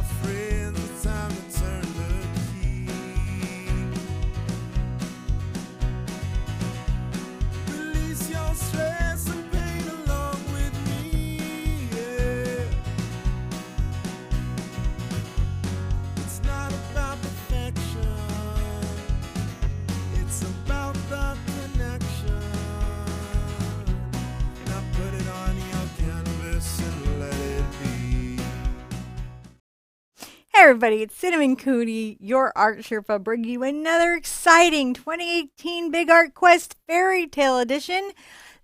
friends, it's time to turn the key. Release your stress and pain along with me, yeah. It's not about perfection, it's about the connection. Now put it on your canvas and let it be. Hey everybody, it's Cinnamon Cootie, your art Sherpa, bringing you another exciting 2018 Big Art Quest Fairytale edition.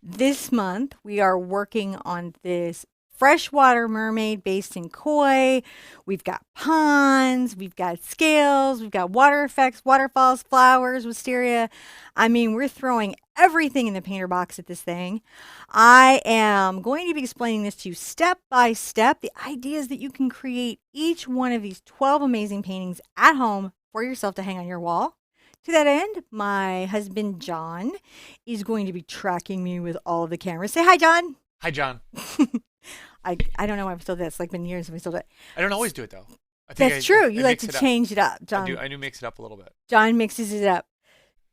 This month, we are working on this freshwater mermaid based in koi. We've got ponds, we've got scales, we've got water effects, waterfalls, flowers, wisteria. I mean, we're throwing everything in the painter box at this thing. I am going to be explaining this to you step by step. The idea is that you can create each one of these 12 amazing paintings at home for yourself to hang on your wall. To that end, my husband John is going to be tracking me with all of the cameras. Say hi, John. Hi, John. I don't know why I've still done it. It's like been years since we still did it. I don't always do it, though. I think That's true. You I like mix to it up. change it up, John. I do mix it up a little bit. John mixes it up.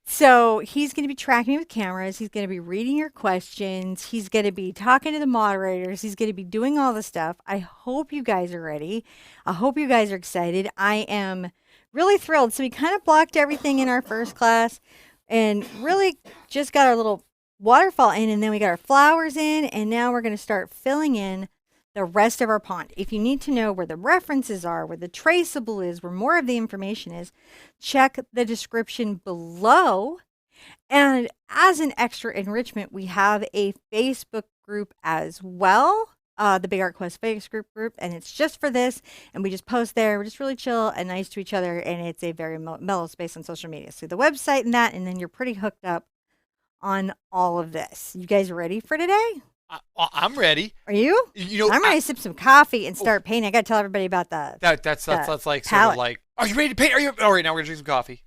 So he's going to be tracking me with cameras. He's going to be reading your questions. He's going to be talking to the moderators. He's going to be doing all the stuff. I hope you guys are ready. I hope you guys are excited. I am really thrilled. So we kind of blocked everything in our first class and really just got our little waterfall in, and then we got our flowers in, and now we're going to start filling in the rest of our pond. If you need to know where the references are, where the traceable is, where more of the information is, check the description below. And as an extra enrichment, we have a Facebook group as well, the Big Art Quest Facebook group, and it's just for this, and we just post there. We're just really chill and nice to each other, and it's a very mellow space on social media. So the website and that, and then you're pretty hooked up on all of this. You guys ready for today? I'm ready. Are you? I'm ready to sip some coffee and start painting. I got to tell everybody about That's like sort palette. of like, are you ready to paint? Are you? All right, now we're gonna drink some coffee.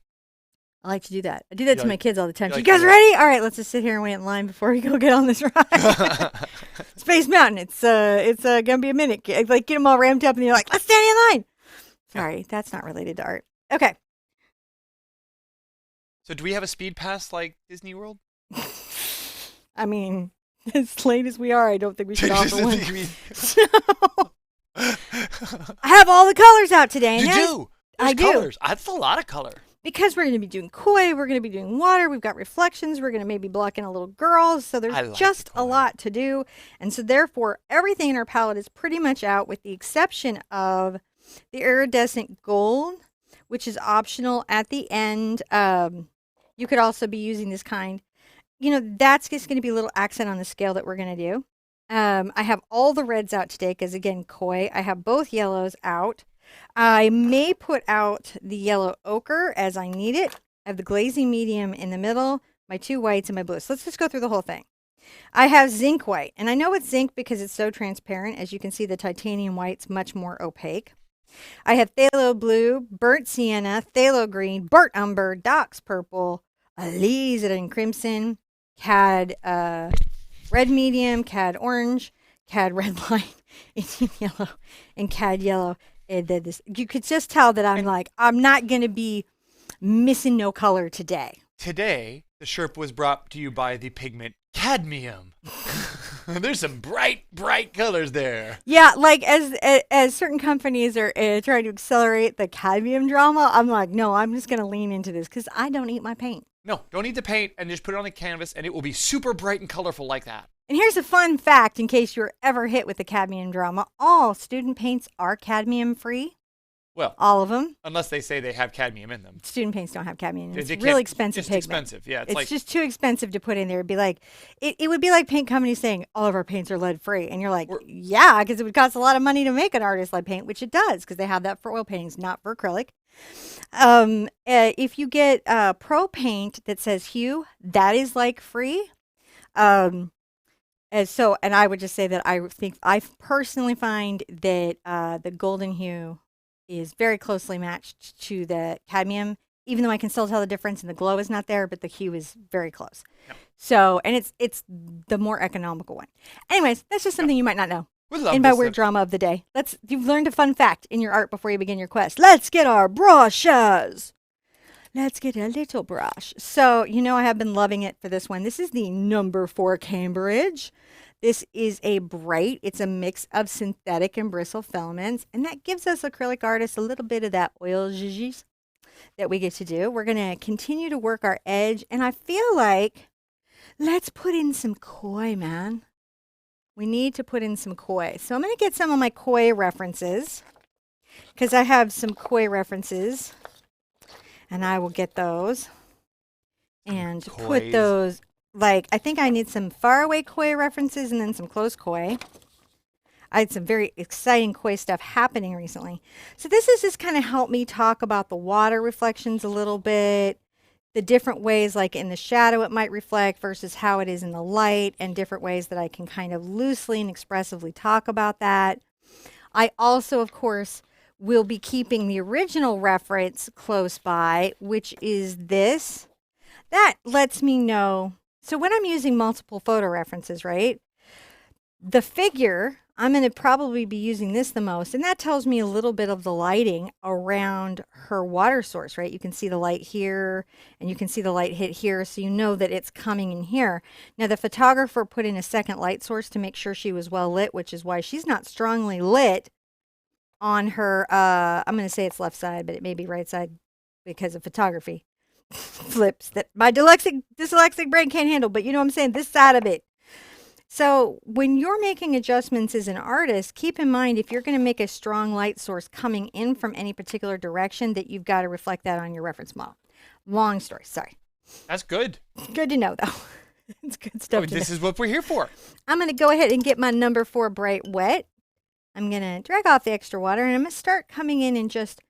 I like to do that. I do that to my kids all the time. you You like guys to do ready? All right, let's just sit here and wait in line before we go get on this ride. Space Mountain. It's gonna be a minute. Like get them all ramped up, and you're like, let's stand in line. Sorry, that's not related to art. Okay. So do we have a speed pass like Disney World? I mean, as late as we are, I don't think we should offer one. So, I have all the colors out today. You do. I do. Colors. That's a lot of color. Because we're going to be doing koi, we're going to be doing water, we've got reflections, we're going to maybe block in a little girl, so there's just a lot to do. And so therefore, everything in our palette is pretty much out with the exception of the iridescent gold, which is optional at the end. You could also be using this kind. You know, that's just going to be a little accent on the scale that we're going to do. I have all the reds out today because, again, koi. I have both yellows out. I may put out the yellow ochre as I need it. I have the glazing medium in the middle, my two whites, and my blues. So let's just go through the whole thing. I have zinc white, and I know it's zinc because it's so transparent. As you can see, the titanium white's much more opaque. I have phthalo blue, burnt sienna, phthalo green, burnt umber, docks purple, alizarin crimson, cad red medium, cad orange, cad red light, Indian yellow, and cad yellow. And then this, you could just tell that I'm not going to be missing no color today. Today, the Sherpa was brought to you by the pigment cadmium. There's some bright colors there. Yeah, like as certain companies are trying to accelerate the cadmium drama, I'm like, no, I'm just going to lean into this because I don't eat my paint. No, don't need the paint and just put it on the canvas and it will be super bright and colorful like that. And here's a fun fact in case you're ever hit with the cadmium drama. All student paints are cadmium free. Well, all of them. Unless they say they have cadmium in them. Student paints don't have cadmium in them. They It's really expensive pigment. It's expensive, yeah. It's just too expensive to put in there. It'd be like, it would be like paint companies saying all of our paints are lead free. And you're like, yeah, because it would cost a lot of money to make an artist lead paint, which it does because they have that for oil paintings, not for acrylic. If you get pro paint that says hue, that is like free. And I would just say that I personally find that the golden hue is very closely matched to the cadmium, even though I can still tell the difference and the glow is not there, but the hue is very close. Yep. So, and it's the more economical one. Anyways, that's just something you might not know. We love in my this weird drama of the day. You've learned a fun fact in your art before you begin your quest. Let's get our brushes. Let's get a little brush. So, I have been loving it for this one. This is the number 4 Cambridge. This is a bright. It's a mix of synthetic and bristle filaments. And that gives us acrylic artists a little bit of that oil zhuzh that we get to do. We're going to continue to work our edge. And I feel like let's put in some koi, man. We need to put in some koi. So I'm going to get some of my koi references because I have some koi references. And I will get those and put those, I think I need some faraway koi references and then some close koi. I had some very exciting koi stuff happening recently. So this is just kind of helped me talk about the water reflections a little bit, the different ways like in the shadow it might reflect versus how it is in the light, and different ways that I can kind of loosely and expressively talk about that. I also, of course, we'll be keeping the original reference close by, which is this. That lets me know. So when I'm using multiple photo references, right? The figure, I'm going to probably be using this the most. And that tells me a little bit of the lighting around her water source, right? You can see the light here and you can see the light hit here. So you know that it's coming in here. Now the photographer put in a second light source to make sure she was well lit, which is why she's not strongly lit on her, I'm going to say it's left side, but it may be right side because of photography flips that my dyslexic brain can't handle. But you know what I'm saying? This side of it. So when you're making adjustments as an artist, keep in mind if you're going to make a strong light source coming in from any particular direction, that you've got to reflect that on your reference model. Long story. Sorry. That's good. Good to know, though. It's good stuff. This is what we're here for. I'm going to go ahead and get my number 4 bright wet. I'm going to drag off the extra water, and I'm going to start coming in and just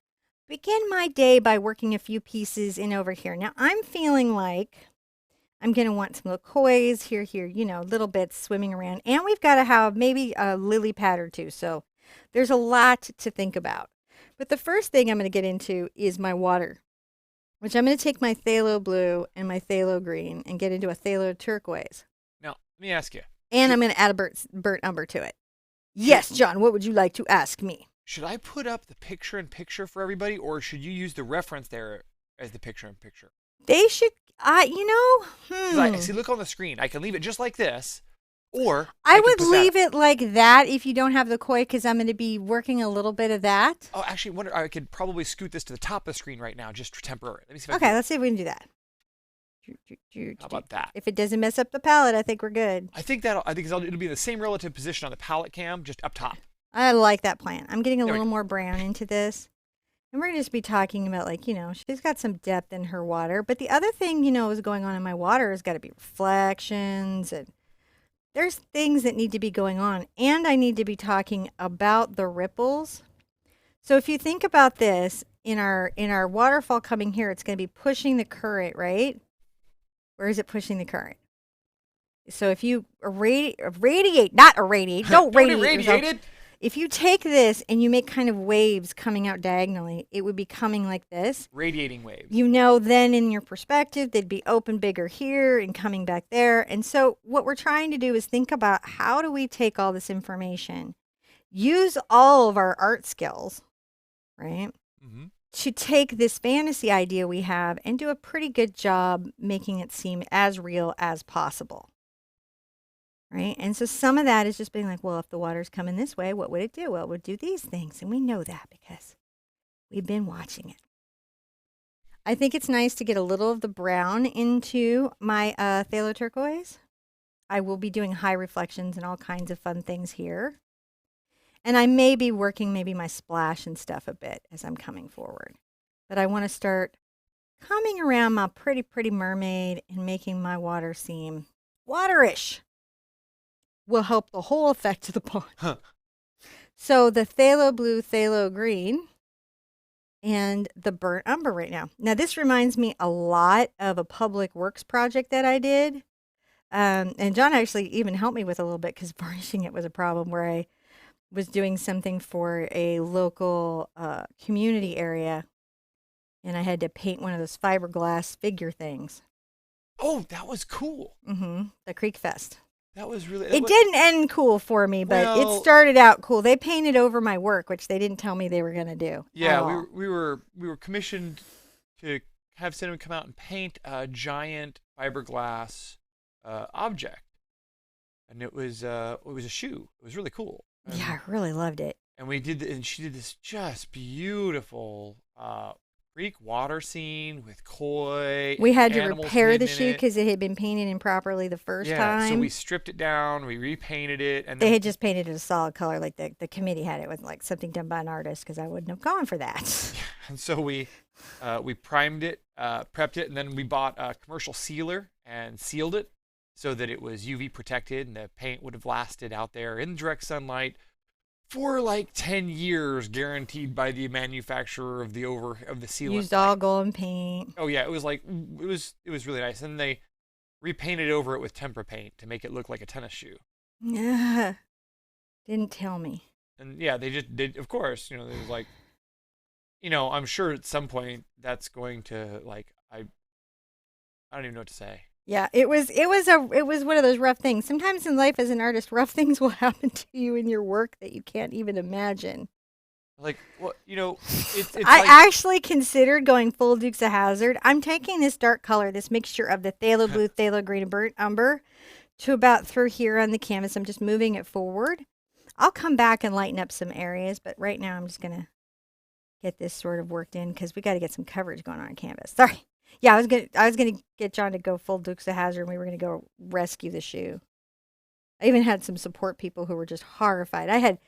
begin my day by working a few pieces in over here. Now, I'm feeling like I'm going to want some little kois here, little bits swimming around. And we've got to have maybe a lily pad or two. So there's a lot to think about. But the first thing I'm going to get into is my water, which I'm going to take my phthalo blue and my phthalo green and get into a phthalo turquoise. Now, let me ask you. And I'm going to add a burnt umber to it. Yes, John, what would you like to ask me? Should I put up the picture-in-picture for everybody, or should you use the reference there as the picture-in-picture? They should, See, look on the screen. I can leave it just like this, or I would leave it like that if you don't have the koi, because I'm going to be working a little bit of that. Oh, actually, I could probably scoot this to the top of the screen right now, just temporarily. Let me see. Okay, let's see if we can do that. How about that? If it doesn't mess up the palette, I think we're good. I think it'll be in the same relative position on the palette cam, just up top. I like that plan. I'm getting a little more brown into this. And we're going to just be talking about, she's got some depth in her water. But the other thing, is going on in my water has got to be reflections. And there's things that need to be going on. And I need to be talking about the ripples. So if you think about this, in our waterfall coming here, it's going to be pushing the current, right? Where is it pushing the current? So if you don't radiate it. If you take this and you make kind of waves coming out diagonally, it would be coming like this. Radiating waves. Then in your perspective, they'd be open bigger here and coming back there. And so what we're trying to do is think about how do we take all this information, use all of our art skills, right? Mm-hmm. To take this fantasy idea we have and do a pretty good job making it seem as real as possible. Right? And so some of that is just being like, well, if the water's coming this way, what would it do? Well, it would do these things. And we know that because we've been watching it. I think it's nice to get a little of the brown into my phthalo turquoise. I will be doing high reflections and all kinds of fun things here. And I may be working maybe my splash and stuff a bit as I'm coming forward. But I want to start coming around my pretty, pretty mermaid and making my water seem waterish. Will help the whole effect of the pond. Huh. So the phthalo blue, phthalo green, and the burnt umber right now. Now this reminds me a lot of a public works project that I did. And John actually even helped me with a little bit because varnishing it was a problem where I was doing something for a local community area. And I had to paint one of those fiberglass figure things. Oh, that was cool. Mm-hmm. The Creek Fest. That was really. It didn't end cool for me, but it started out cool. They painted over my work, which they didn't tell me they were going to do. Yeah, we were commissioned to have Cinnamon come out and paint a giant fiberglass object, and it was a shoe. It was really cool. Yeah, I really loved it. And she did this just beautiful Greek water scene with koi. We had to repair the shoe because it had been painted improperly the first time. So we stripped it down, we repainted it, and they had just painted it a solid color, like the committee had it. It wasn't like something done by an artist, because I wouldn't have gone for that. And so we primed it, prepped it, and then we bought a commercial sealer and sealed it so that it was UV protected, and the paint would have lasted out there in direct sunlight for like 10 years, guaranteed by the manufacturer of the sealant. Used all golden paint. Oh yeah, it was really nice. And they repainted over it with tempera paint to make it look like a tennis shoe. Yeah, didn't tell me. And yeah, they just did. Of course, it was like, I'm sure at some point that's going to I don't even know what to say. Yeah, it was one of those rough things. Sometimes in life as an artist, rough things will happen to you in your work that you can't even imagine. Like, well, it's I actually considered going full Dukes of Hazzard. I'm taking this dark color, this mixture of the phthalo blue, phthalo green, and burnt umber to about through here on the canvas. I'm just moving it forward. I'll come back and lighten up some areas, but right now I'm just going to get this sort of worked in because we got to get some coverage going on canvas. Sorry. Yeah, I was gonna get John to go full Dukes of Hazzard, and we were gonna go rescue the shoe. I even had some support people who were just horrified.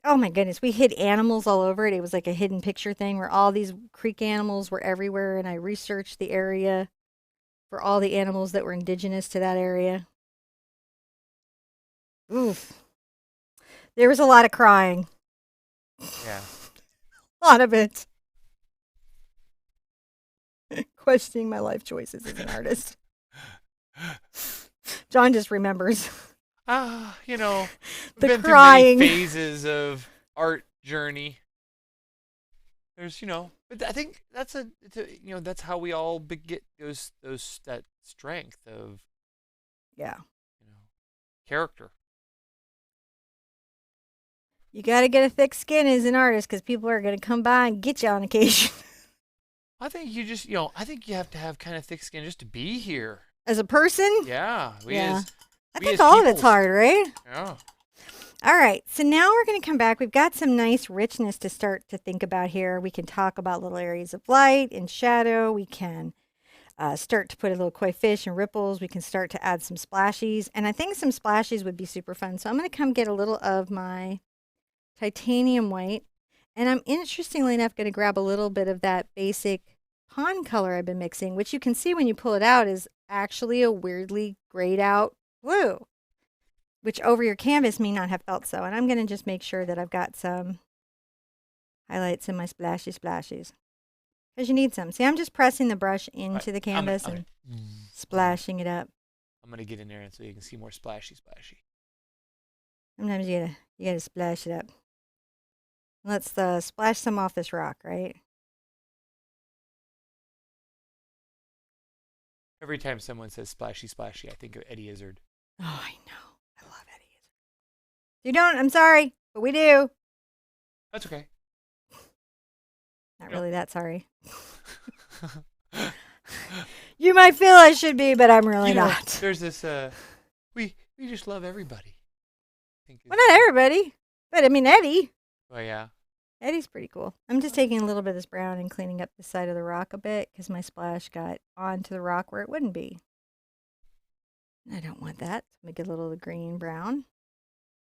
Oh my goodness, we hid animals all over it. It was like a hidden picture thing where all these creek animals were everywhere, and I researched the area for all the animals that were indigenous to that area. Oof. There was a lot of crying. Yeah. A lot of it. Questioning my life choices as an artist. John just remembers. The been crying through many phases of art journey. There's, but I think that's that's how we all get that strength of, character. You got to get a thick skin as an artist because people are going to come by and get you on occasion. I think you just, I think you have to have kind of thick skin just to be here. As a person? Yeah. I think all of it's hard, right? Yeah. All right. So now we're going to come back. We've got some nice richness to start to think about here. We can talk about little areas of light and shadow. We can start to put a little koi fish and ripples. We can start to add some splashies. And I think some splashies would be super fun. So I'm going to come get a little of my titanium white. And I'm, interestingly enough, going to grab a little bit of that basic pond color I've been mixing, which you can see when you pull it out is actually a weirdly grayed out blue, which over your canvas may not have felt so. And I'm going to just make sure that I've got some highlights in my splashies, because you need some. See, I'm just pressing the brush into the canvas and splashing it up. I'm going to get in there so you can see more splashy. Sometimes you gotta splash it up. Let's splash some off this rock, right? Every time someone says splashy, I think of Eddie Izzard. Oh, I know. I love Eddie Izzard. You don't? I'm sorry, but we do. That's okay. Not really that sorry. You might feel I should be, but I'm really not. There's this, we just love everybody. Well, not everybody, but I mean Eddie. Oh, yeah. Eddie's pretty cool. I'm just taking a little bit of this brown and cleaning up the side of the rock a bit because my splash got onto the rock where it wouldn't be. I don't want that. So make a little of the green brown.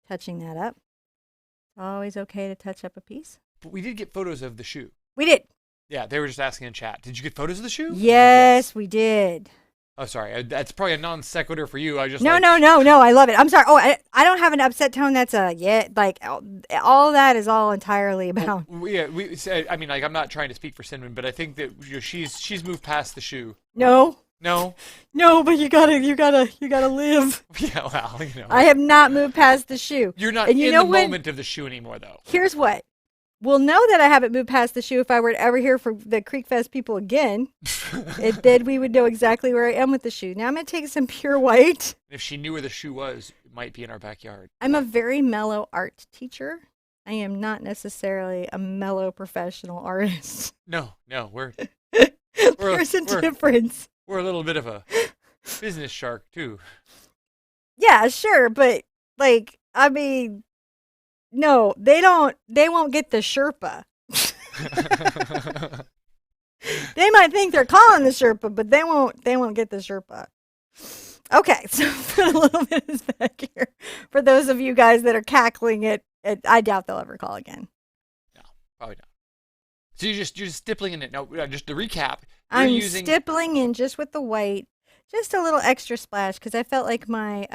Touching that up. It's always okay to touch up a piece. But we did get photos of the shoe. We did. Yeah, they were just asking in chat. Did you get photos of the shoe? Yes, we did. Oh, sorry. That's probably a non sequitur for you. No. I love it. I'm sorry. Oh, I don't have an upset tone. That's all that is all entirely about. I'm not trying to speak for Cinnamon, but I think that she's moved past the shoe. No, but you gotta live. Yeah, well, I have not moved past the shoe. You're not in the moment of the shoe anymore, though. Here's what. will know that I haven't moved past the shoe if I were to ever hear from the Creek Fest people again. Then we would know exactly where I am with the shoe. Now I'm going to take some pure white. If she knew where the shoe was, it might be in our backyard. I'm a very mellow art teacher. I am not necessarily a mellow professional artist. No, we're There's a difference. We're a little bit of a business shark too. Yeah, sure, but like, I mean, no, they won't get the Sherpa. They might think they're calling the Sherpa, but they won't get the Sherpa. Okay, so put a little bit of this back here for those of you guys that are cackling it. I doubt they'll ever call again. No, probably not. So you're just stippling in it. No, just to recap. I'm stippling in just with the white, just a little extra splash because I felt like my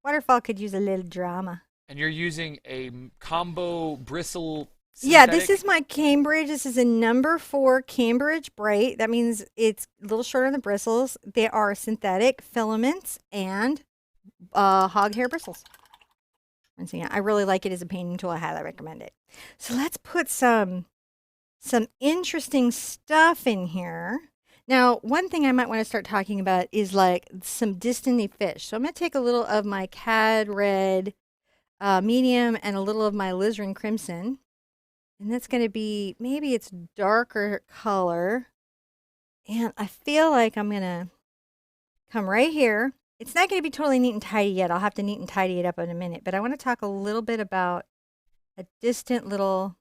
waterfall could use a little drama. And you're using a combo bristle synthetic? Yeah, this is my Cambridge. This is a number 4 Cambridge Bright. That means it's a little shorter on the bristles. They are synthetic filaments and hog hair bristles. And so, yeah, I really like it as a painting tool. I highly recommend it. So let's put some interesting stuff in here. Now, one thing I might want to start talking about is like some distany fish. So I'm going to take a little of my Cad Red medium and a little of my Alizarin Crimson. And that's going to be, maybe it's darker color. And I feel like I'm going to come right here. It's not going to be totally neat and tidy yet. I'll have to neat and tidy it up in a minute. But I want to talk a little bit about a distant little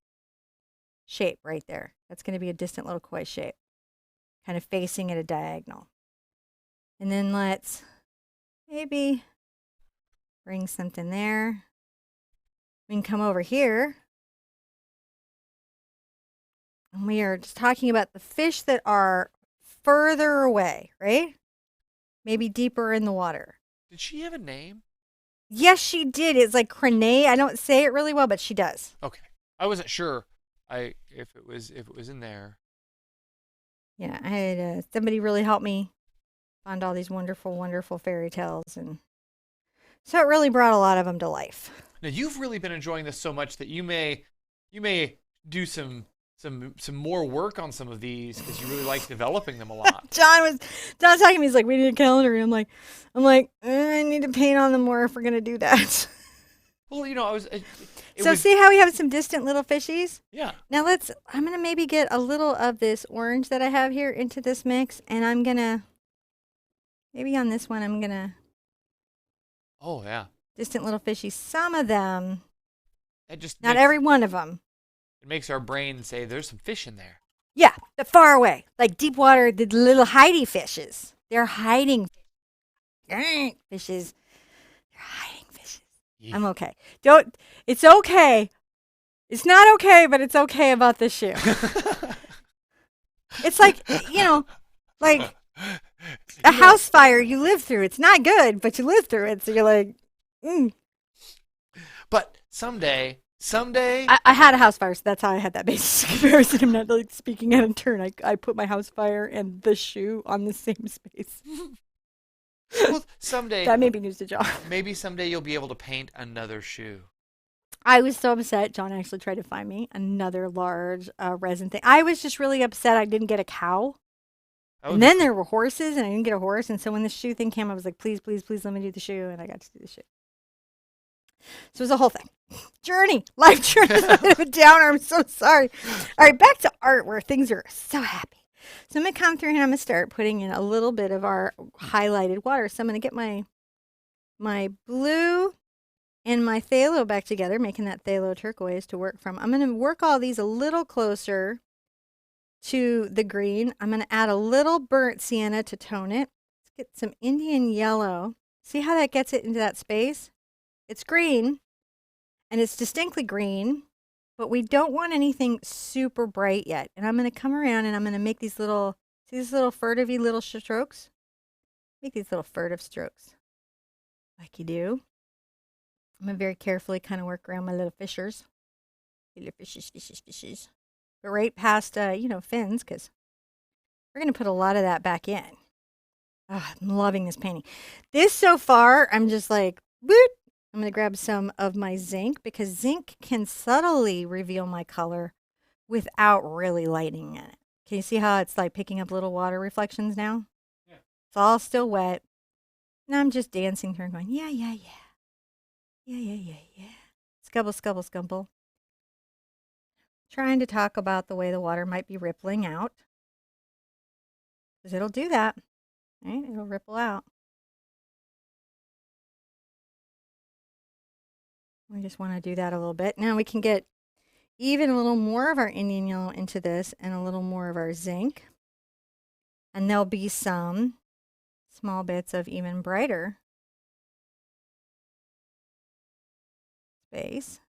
shape right there. That's going to be a distant little koi shape, kind of facing at a diagonal. And then let's maybe bring something there. We can come over here. And we are just talking about the fish that are further away, right? Maybe deeper in the water. Did she have a name? Yes, she did. It's like Crinaeae. I don't say it really well, but she does. Okay. I wasn't sure if it was in there. Yeah, I had somebody really help me find all these wonderful, wonderful fairy tales, and so it really brought a lot of them to life. Now you've really been enjoying this so much that you may do some more work on some of these because you really like developing them a lot. John talking to me. He's like, "We need a calendar." And I'm like, I need to paint on them more if we're gonna do that. Well, you know, see how we have some distant little fishies? Yeah. Now I'm gonna maybe get a little of this orange that I have here into this mix, and I'm gonna maybe on this one I'm gonna. Oh yeah. Distant little fishies. Some of them. Not every one of them. It makes our brain say there's some fish in there. Yeah, but far away. Like deep water, the little hidey fishes. They're hiding fishes. They're hiding fishes. Yeah. I'm okay. It's okay. It's not okay, but it's okay about this shoe. It's like, like a house fire you live through. It's not good, but you live through it. So you're like, But someday. I had a house fire, so that's how I had that basis comparison. I'm not like speaking out of turn. I put my house fire and the shoe on the same space. Well, someday. That may be news to John. Maybe someday you'll be able to paint another shoe. I was so upset. John actually tried to find me another large resin thing. I was just really upset I didn't get a cow. And then there were horses, and I didn't get a horse. And so when the shoe thing came, I was like, please, please, please let me do the shoe. And I got to do the shoe. So it was a whole thing. Life journey, a bit of a downer. I'm so sorry. All right, back to art where things are so happy. So I'm going to come through here and I'm going to start putting in a little bit of our highlighted water. So I'm going to get my blue and my phthalo back together, making that phthalo turquoise to work from. I'm going to work all these a little closer to the green. I'm going to add a little burnt sienna to tone it. Let's get some Indian yellow. See how that gets it into that space? It's green, and it's distinctly green, but we don't want anything super bright yet. And I'm going to come around and I'm going to make these little, see these little furtive-y little strokes? Make these little furtive strokes, like you do. I'm going to very carefully kind of work around my little fissures. Little fishes. But right past, fins, because we're going to put a lot of that back in. Oh, I'm loving this painting. This so far, I'm just like, boop. I'm going to grab some of my zinc because zinc can subtly reveal my color without really lightening it. Can you see how it's like picking up little water reflections now? Yeah. It's all still wet. And I'm just dancing through and going, yeah, yeah, yeah. Yeah, yeah, yeah, yeah. Scubble, scubble, scumble. Trying to talk about the way the water might be rippling out. Because it'll do that. Right? It'll ripple out. We just want to do that a little bit. Now we can get even a little more of our Indian yellow into this and a little more of our zinc. And there'll be some small bits of even brighter space.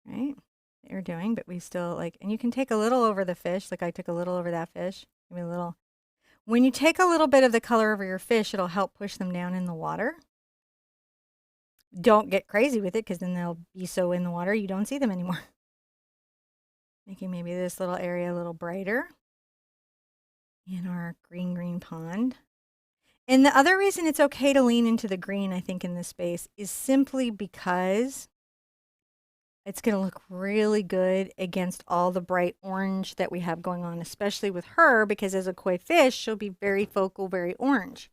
Right? That you're doing, but we still like, and you can take a little over the fish, like I took a little over that fish. Maybe a little. When you take a little bit of the color over your fish, it'll help push them down in the water. Don't get crazy with it because then they'll be so in the water you don't see them anymore. Making maybe this little area a little brighter in our green pond. And the other reason it's okay to lean into the green, I think, in this space is simply because it's going to look really good against all the bright orange that we have going on, especially with her, because as a koi fish, she'll be very focal, very orange.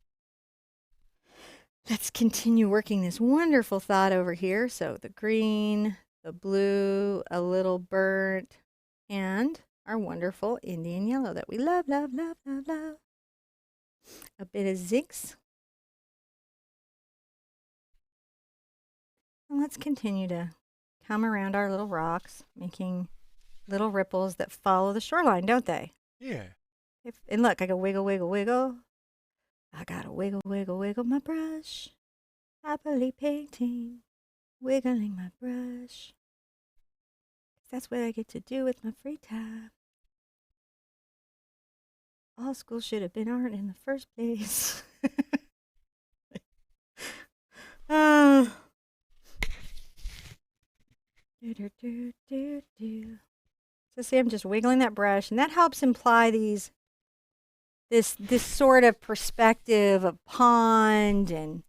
Let's continue working this wonderful thought over here. So the green, the blue, a little burnt, and our wonderful Indian yellow that we love, love, love, love, love. A bit of zincs. And let's continue to come around our little rocks, making little ripples that follow the shoreline, don't they? Yeah. And look, I go wiggle, wiggle, wiggle. I gotta wiggle, wiggle, wiggle my brush. Happily painting, wiggling my brush. That's what I get to do with my free time. All school should have been art in the first place. So see, I'm just wiggling that brush, and that helps imply this sort of perspective of pond, and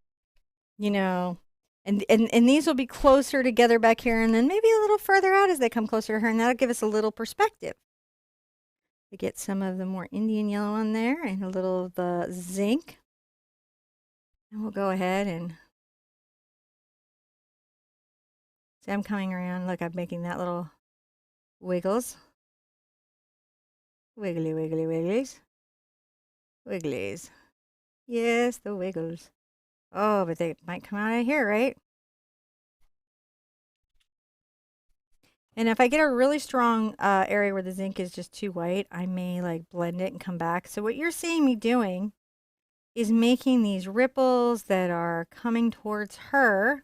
you know, and these will be closer together back here, and then maybe a little further out as they come closer to her, and that'll give us a little perspective. We get some of the more Indian yellow on there and a little of the zinc. And we'll go ahead and see, I'm coming around. Look, I'm making that little wiggles. Wiggly, wiggly, wigglies. Wigglies. Yes, the wiggles. Oh, but they might come out of here, right? And if I get a really strong area where the zinc is just too white, I may like blend it and come back. So what you're seeing me doing is making these ripples that are coming towards her.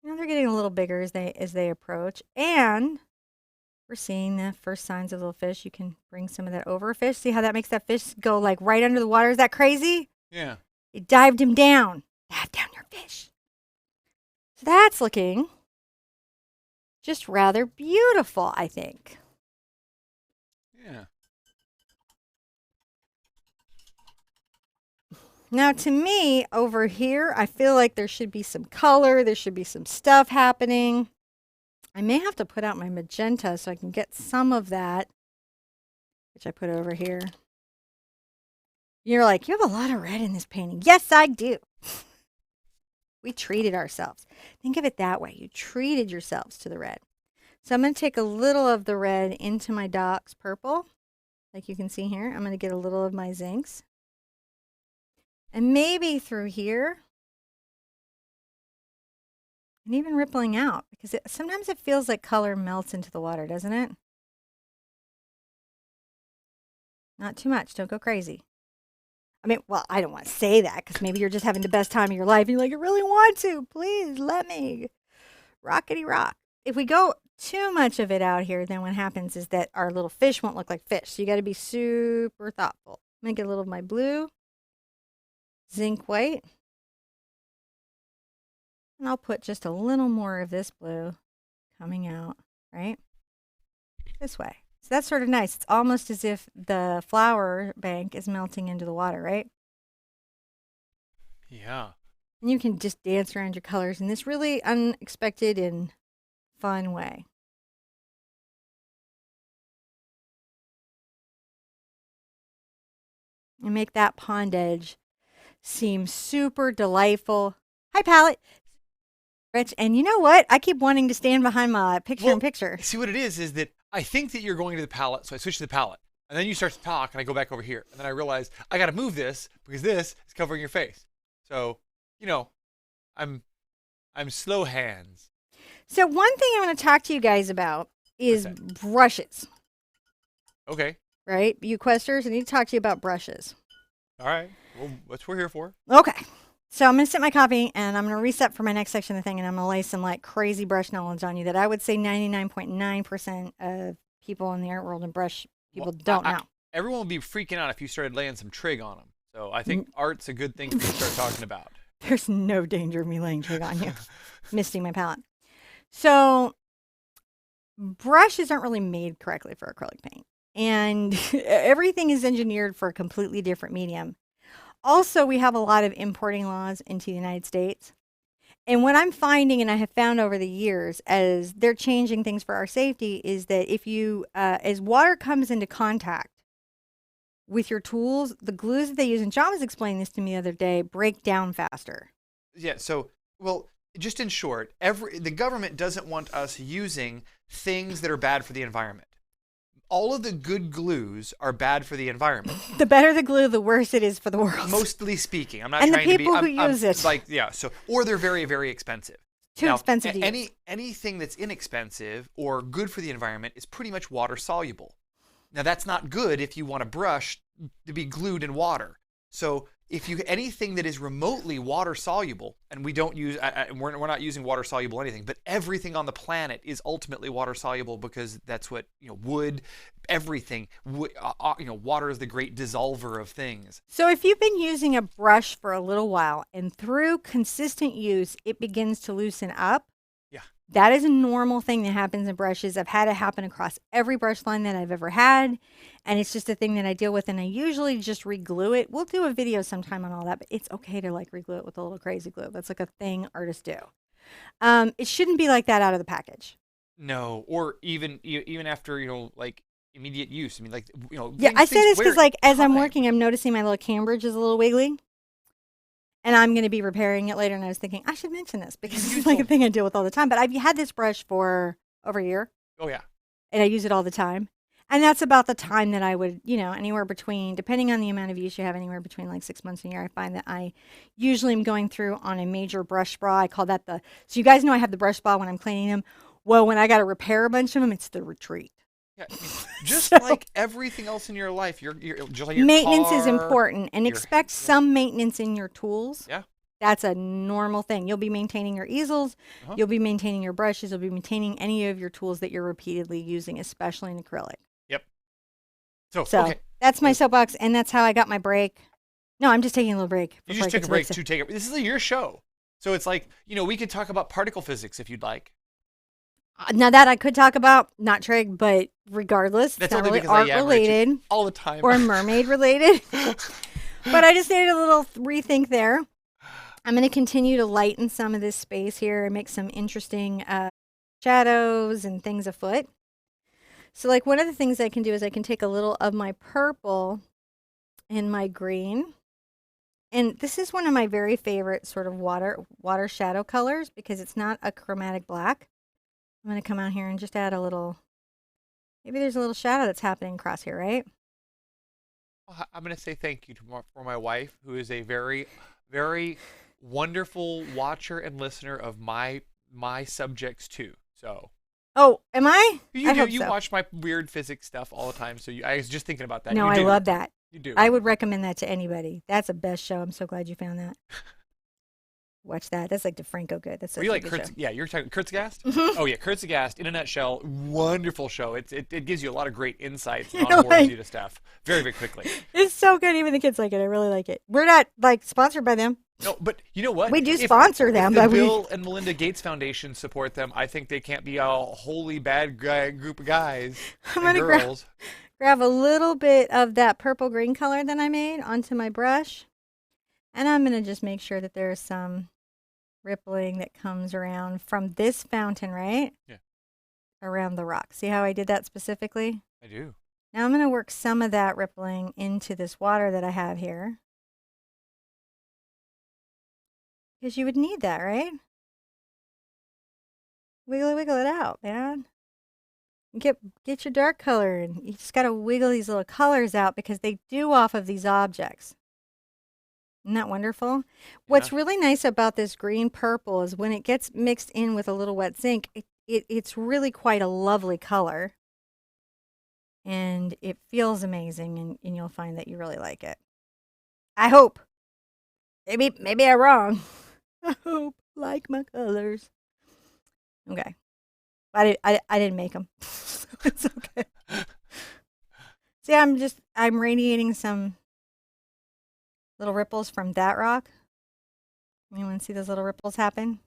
You know, they're getting a little bigger as they approach. And we're seeing the first signs of little fish. You can bring some of that over a fish. See how that makes that fish go like right under the water? Is that crazy? Yeah. It dived him down. Dive down your fish. So that's looking just rather beautiful, I think. Yeah. Now, to me, over here, I feel like there should be some color. There should be some stuff happening. I may have to put out my magenta so I can get some of that, which I put over here. You're like, you have a lot of red in this painting. Yes, I do. We treated ourselves. Think of it that way. You treated yourselves to the red. So I'm going to take a little of the red into my Doc's purple. Like you can see here, I'm going to get a little of my zincs. And maybe through here. And even rippling out. Because sometimes it feels like color melts into the water, doesn't it? Not too much. Don't go crazy. I mean, well, I don't want to say that because maybe you're just having the best time of your life and you're like, I really want to. Please let me. Rockety rock. If we go too much of it out here, then what happens is that our little fish won't look like fish. So you got to be super thoughtful. I'm going to get a little of my blue, zinc white. And I'll put just a little more of this blue coming out, right? This way. So that's sort of nice. It's almost as if the flower bank is melting into the water, right? Yeah. And you can just dance around your colors in this really unexpected and fun way. And make that pond edge seem super delightful. Hi, palette. Rich, and you know what? I keep wanting to stand behind my picture-in-picture. See what it is that I think that you're going to the palette, so I switch to the palette. And then you start to talk, and I go back over here. And then I realize I got to move this because this is covering your face. So, you know, I'm slow hands. So one thing I want to talk to you guys about is brushes. Okay. Right? You questers, I need to talk to you about brushes. All right. Well, that's what we're here for. Okay. So I'm going to sit my copy and I'm going to reset for my next section of the thing, and I'm going to lay some like crazy brush knowledge on you that I would say 99.9% of people in the art world and brush people don't know. Everyone would be freaking out if you started laying some trig on them. So I think art's a good thing to start talking about. There's no danger of me laying trig on you. Misting my palette. So brushes aren't really made correctly for acrylic paint. And everything is engineered for a completely different medium. Also, we have a lot of importing laws into the United States. And what I'm finding, and I have found over the years, as they're changing things for our safety, is that if you, as water comes into contact with your tools, the glues that they use, and John was explaining this to me the other day, break down faster. Yeah, so, well, just in short, the government doesn't want us using things that are bad for the environment. All of the good glues are bad for the environment. The better the glue, the worse it is for the world. Mostly speaking, I'm not and trying the to be. people who use it, like, yeah. So, or they're very, very expensive. Too expensive to use. Anything that's inexpensive or good for the environment is pretty much water soluble. Now, that's not good if you want a brush to be glued in water. So, if you anything that is remotely water soluble, and we don't use, we're not using water soluble anything, but everything on the planet is ultimately water soluble because that's what wood, everything. Water is the great dissolver of things. So if you've been using a brush for a little while and through consistent use, it begins to loosen up. Yeah, that is a normal thing that happens in brushes. I've had it happen across every brush line that I've ever had. And it's just a thing that I deal with, and I usually just re-glue it. We'll do a video sometime on all that, but it's okay to like re-glue it with a little crazy glue. That's like a thing artists do. It shouldn't be like that out of the package. No, or even after like immediate use. I mean, like Yeah, I say this because like as I'm working, I'm noticing my little cambridge is a little wiggly, and I'm going to be repairing it later. And I was thinking I should mention this because it's like a thing I deal with all the time. But I've had this brush for over a year. Oh yeah, and I use it all the time. And that's about the time that I would, anywhere between, depending on the amount of use you have, anywhere between like 6 months and a year. I find that I usually am going through on a major brush spa. I call that so you guys know I have the brush spa when I'm cleaning them. Well, when I got to repair a bunch of them, it's the retreat. Yeah, just like everything else in your life, you're just like your maintenance car, is important, and expect some maintenance in your tools. Yeah. That's a normal thing. You'll be maintaining your easels. You'll be maintaining your brushes. You'll be maintaining any of your tools that you're repeatedly using, especially in acrylic. So okay. That's my soapbox, and that's how I got my break. No, I'm just taking a little break. You just took a break to take it. This is your show. So it's like, we could talk about particle physics if you'd like. Now that I could talk about, not trig, but regardless, that's not only really art related. All the time. Or mermaid related. But I just needed a little rethink there. I'm going to continue to lighten some of this space here and make some interesting shadows and things afoot. So like one of the things I can do is I can take a little of my purple and my green. And this is one of my very favorite sort of water shadow colors because it's not a chromatic black. I'm going to come out here and just add a little, maybe there's a little shadow that's happening across here, right? I'm going to say thank you for my wife, who is a very, very wonderful watcher and listener of my subjects too. So. Oh, am I? You watch my weird physics stuff all the time, so I was just thinking about that. No, I love that. You do. I would recommend that to anybody. That's the best show. I'm so glad you found that. Watch that. That's like DeFranco good. That's such a good show. Yeah, you're talking Kurtzgast? Mm-hmm. Oh yeah, Kurtzgast, in a nutshell, wonderful show. It gives you a lot of great insights and onboards you to stuff very, very quickly. It's so good. Even the kids like it. I really like it. We're not like sponsored by them. No, but you know what? We do sponsor them. If the but Bill and Melinda Gates Foundation support them, I think they can't be a wholly bad group of guys and girls. Grab a little bit of that purple green color that I made onto my brush. And I'm going to just make sure that there's some rippling that comes around from this fountain, right? Yeah. Around the rock. See how I did that specifically? I do. Now I'm going to work some of that rippling into this water that I have here. Because you would need that, right? Wiggle it out, man. Get your dark color, and you just got to wiggle these little colors out because they do off of these objects. Isn't that wonderful? What's really nice about this green purple is when it gets mixed in with a little wet zinc, it's really quite a lovely color. And it feels amazing, and you'll find that you really like it. I hope. Maybe I'm wrong. I hope. Like my colors. Okay. I didn't make them. It's okay. See, I'm radiating some little ripples from that rock. You want to see those little ripples happen?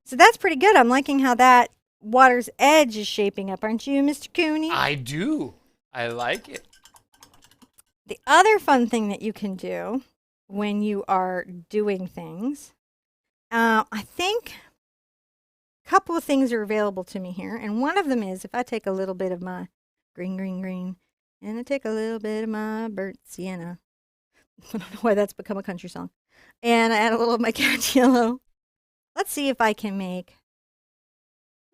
So that's pretty good. I'm liking how that water's edge is shaping up. Aren't you, Mr. Cooney? I do. I like it. The other fun thing that you can do when you are doing things, I think a couple of things are available to me here. And one of them is if I take a little bit of my green, and I take a little bit of my burnt sienna. I don't know why that's become a country song. And I add a little of my cat yellow. Let's see if I can make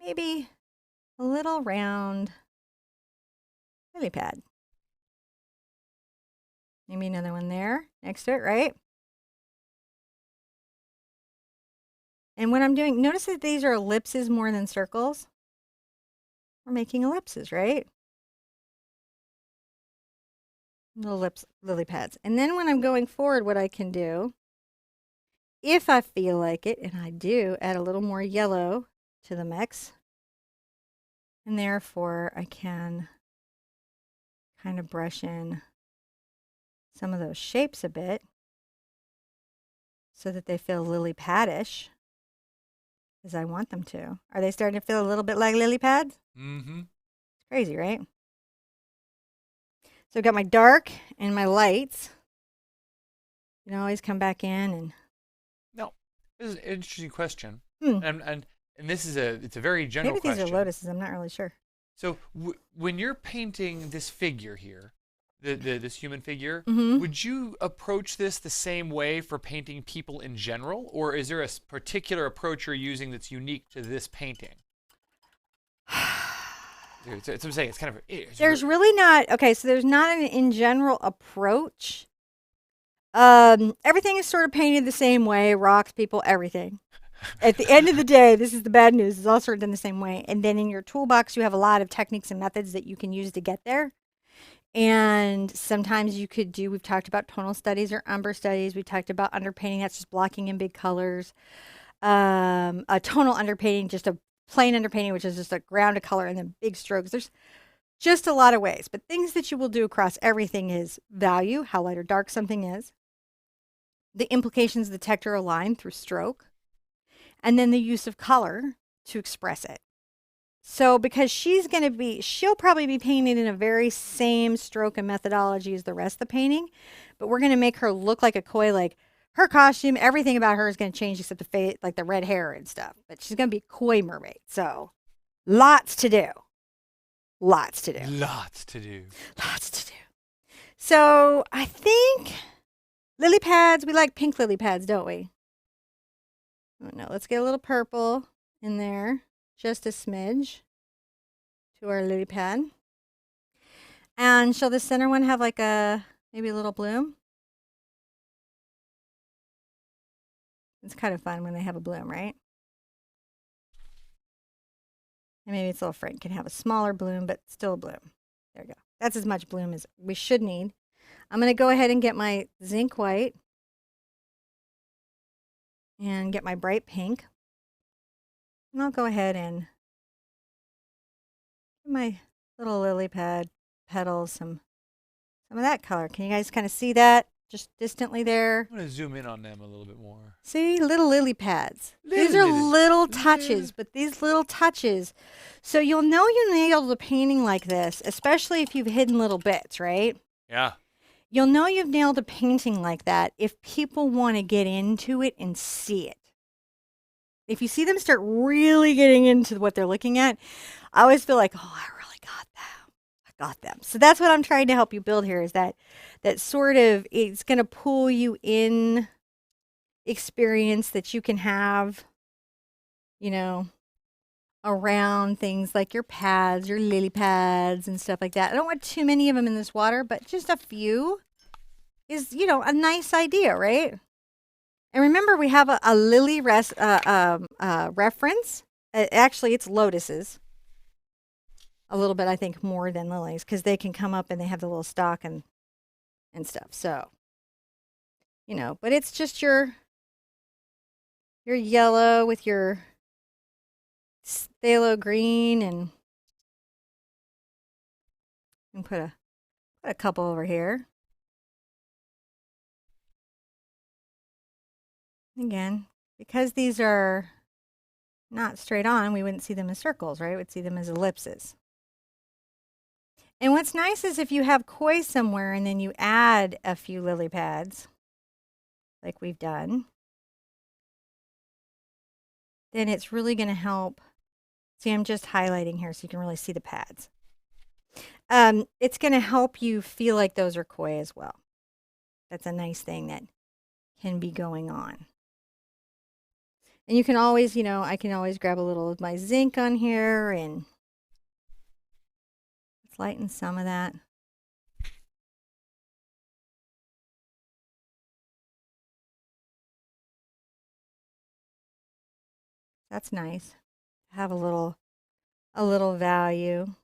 maybe a little round lily pad. Maybe another one there next to it, right? And what I'm doing, notice that these are ellipses more than circles. We're making ellipses, right? Little lily pads. And then when I'm going forward, what I can do, if I feel like it, and I do, add a little more yellow to the mix. And therefore, I can kind of brush in some of those shapes a bit so that they feel lily padish as I want them to. Are they starting to feel a little bit like lily pads? Mm-hmm. It's crazy, right? So I've got my dark and my lights. You can always come back in and... No, this is an interesting question. And this is it's a very general question. Maybe these are lotuses, I'm not really sure. So when you're painting this figure here, this human figure, Mm-hmm. would you approach this the same way for painting people in general? Or is there a particular approach you're using that's unique to this painting? So I'm saying it's kind of... There's really not... Okay, so there's not an in general approach. Everything is sort of painted the same way. Rocks, people, everything. At the end of the day, this is the bad news. It's all sort of done the same way. And then in your toolbox, you have a lot of techniques and methods that you can use to get there. And sometimes you could do, we've talked about tonal studies or umber studies. We talked about underpainting. That's just blocking in big colors. A tonal underpainting, just a plain underpainting, which is just a ground of color and then big strokes. There's just a lot of ways. But things that you will do across everything is value, how light or dark something is. The implications of the texture or line through stroke. And then the use of color to express it. So because she'll probably be painted in a very same stroke and methodology as the rest of the painting, but we're going to make her look like a koi, like her costume, everything about her is going to change except the face, like the red hair and stuff. But she's going to be a koi mermaid. So lots to do. Lots to do. Lots to do. Lots to do. So I think lily pads, we like pink lily pads, don't we? Oh, no, let's get a little purple in there. Just a smidge to our lily pad. And shall the center one have like maybe a little bloom? It's kind of fun when they have a bloom, right? And maybe its little friend can have a smaller bloom, but still a bloom. There we go. That's as much bloom as we should need. I'm going to go ahead and get my zinc white and get my bright pink. And I'll go ahead and give my little lily pad petals some of that color. Can you guys kind of see that just distantly there? I'm going to zoom in on them a little bit more. See, little lily pads. These are little touches, but these little touches. So you'll know you nailed a painting like this, especially if you've hidden little bits, right? Yeah. You'll know you've nailed a painting like that if people want to get into it and see it. If you see them start really getting into what they're looking at, I always feel like, oh, I really got them. I got them. So that's what I'm trying to help you build here, is that sort of, it's going to pull you in experience that you can have, you know, around things like your pads, your lily pads and stuff like that. I don't want too many of them in this water, but just a few is, you know, a nice idea, right? And remember, we have a lily reference. Actually, it's lotuses. A little bit, I think, more than lilies, because they can come up and they have the little stalk and stuff. So, you know, but it's just your yellow with your phthalo green, and put a couple over here. Again, because these are not straight on, we wouldn't see them as circles, right? We'd see them as ellipses. And what's nice is if you have koi somewhere and then you add a few lily pads, like we've done, then it's really going to help. See, I'm just highlighting here so you can really see the pads. It's going to help you feel like those are koi as well. That's a nice thing that can be going on. And you can always, you know, I can always grab a little of my zinc on here and let's lighten some of that. That's nice. Have a little value. And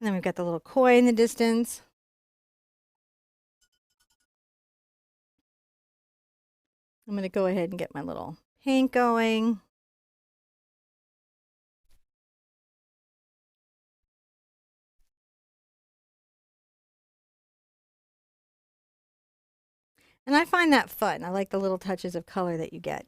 then we've got the little koi in the distance. I'm going to go ahead and get my little paint going. And I find that fun. I like the little touches of color that you get.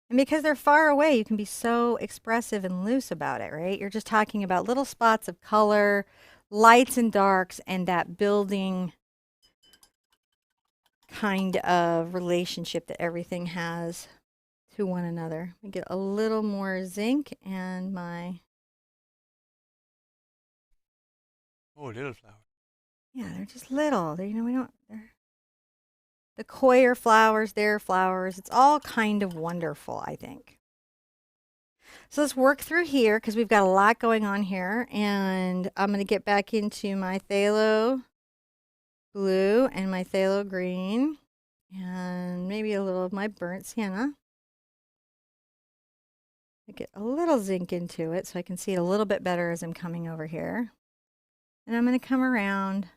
And because they're far away, you can be so expressive and loose about it, right? You're just talking about little spots of color, lights and darks, and that building kind of relationship that everything has to one another. I get a little more zinc and my... Oh, little flower. Yeah, they're just little. They're, you know, we don't... The koi are flowers, they're flowers. It's all kind of wonderful, I think. So let's work through here because we've got a lot going on here. And I'm going to get back into my phthalo blue and my phthalo green. And maybe a little of my burnt sienna. I get a little zinc into it so I can see it a little bit better as I'm coming over here. And I'm going to come around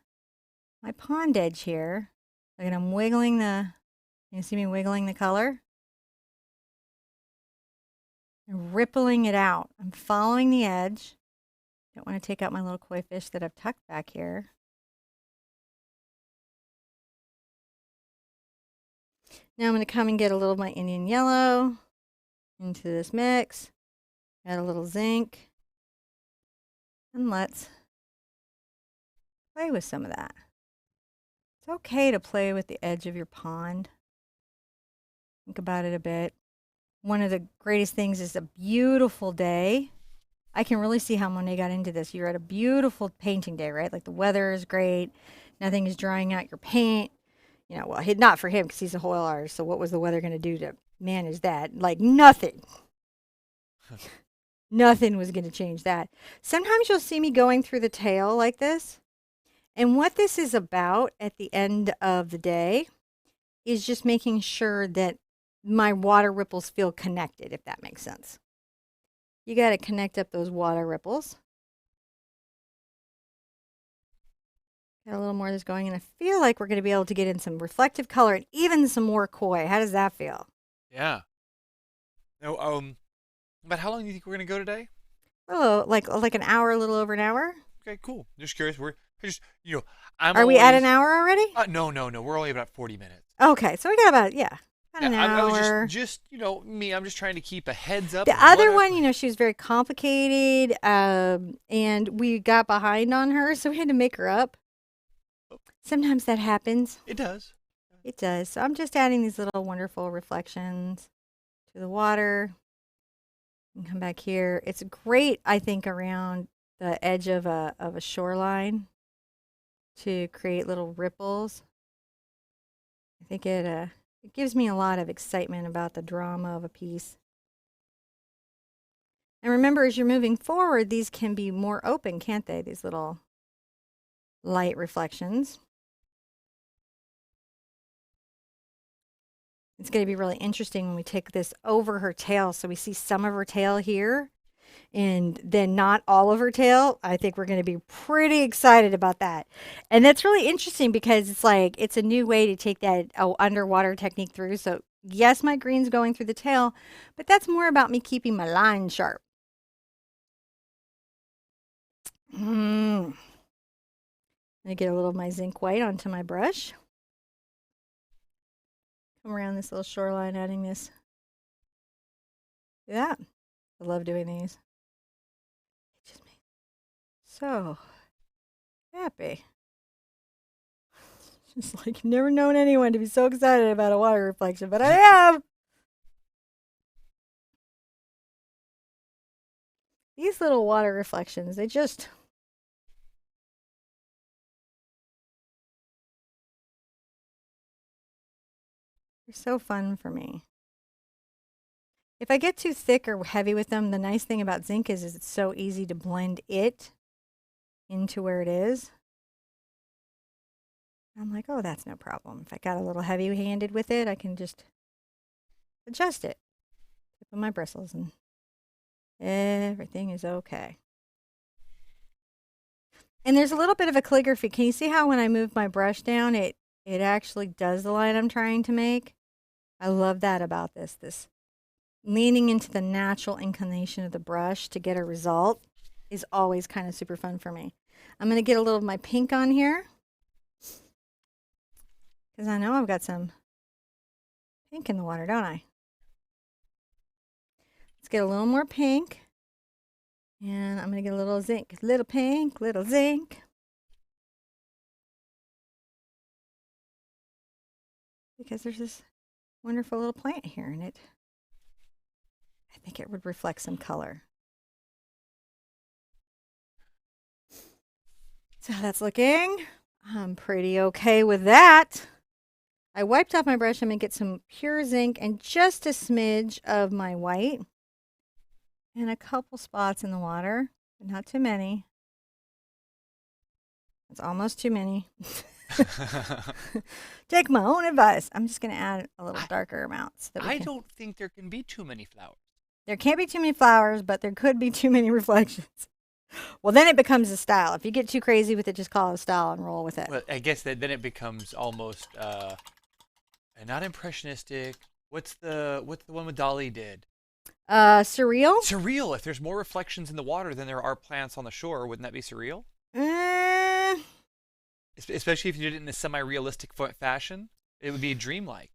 my pond edge here. Like I'm wiggling you see me wiggling the color? And rippling it out. I'm following the edge. Don't want to take out my little koi fish that I've tucked back here. Now I'm going to come and get a little of my Indian yellow into this mix. Add a little zinc. And let's play with some of that. It's okay to play with the edge of your pond. Think about it a bit. One of the greatest things is a beautiful day. I can really see how Monet got into this. You're at a beautiful painting day, right? Like the weather is great. Nothing is drying out your paint. You know, well, not for him because he's a oil artist. So what was the weather going to do to manage that? Like nothing. Nothing was going to change that. Sometimes you'll see me going through the tail like this. And what this is about at the end of the day is just making sure that my water ripples feel connected, if that makes sense. You got to connect up those water ripples. Got a little more of this going, and I feel like we're going to be able to get in some reflective color and even some more koi. How does that feel? Yeah. No, but how long do you think we're going to go today? Oh, like an hour, a little over an hour. Okay, cool. Just curious. Are we at an hour already? No. We're only about 40 minutes. Okay, so we got about, yeah. About an I was hour. just me. I'm just trying to keep a heads up. The other one, she was very complicated, and we got behind on her, so we had to make her up. Sometimes that happens. It does. It does. So I'm just adding these little wonderful reflections to the water. And come back here. It's great, I think, around the edge of a shoreline to create little ripples. I think it gives me a lot of excitement about the drama of a piece. And remember, as you're moving forward, these can be more open, can't they? These little light reflections. It's going to be really interesting when we take this over her tail. So we see some of her tail here and then not all of her tail. I think we're going to be pretty excited about that. And that's really interesting because it's a new way to take that underwater technique through. So yes, my green's going through the tail, but that's more about me keeping my line sharp. I'm going to get a little of my zinc white onto my brush. Come around this little shoreline, adding this. Yeah, I love doing these. It just makes me so happy. Just like never known anyone to be so excited about a water reflection, but I am. These little water reflections, they're so fun for me. If I get too thick or heavy with them, the nice thing about zinc is it's so easy to blend it into where it is. I'm like, oh, that's no problem. If I got a little heavy-handed with it, I can just adjust it. Tip of my bristles and everything is okay. And there's a little bit of a calligraphy. Can you see how when I move my brush down, it actually does the line I'm trying to make? I love that about this leaning into the natural inclination of the brush to get a result is always kind of super fun for me. I'm going to get a little of my pink on here because I know I've got some pink in the water, don't I? Let's get a little more pink. And I'm going to get a little zinc. Little pink, little zinc. Because there's this wonderful little plant here, and I think it would reflect some color. So how that's looking. I'm pretty okay with that. I wiped off my brush. I'm going to get some pure zinc and just a smidge of my white. And a couple spots in the water, but not too many. It's almost too many. Take my own advice. I'm just going to add a little darker amounts. I don't think there can be too many flowers. There can't be too many flowers, but there could be too many reflections. Well, then it becomes a style. If you get too crazy with it, just call it a style and roll with it. Well, I guess that then it becomes almost not impressionistic. What's the one with Dali did? Surreal? Surreal. If there's more reflections in the water than there are plants on the shore, wouldn't that be surreal? Especially if you did it in a semi-realistic fashion, it would be dreamlike.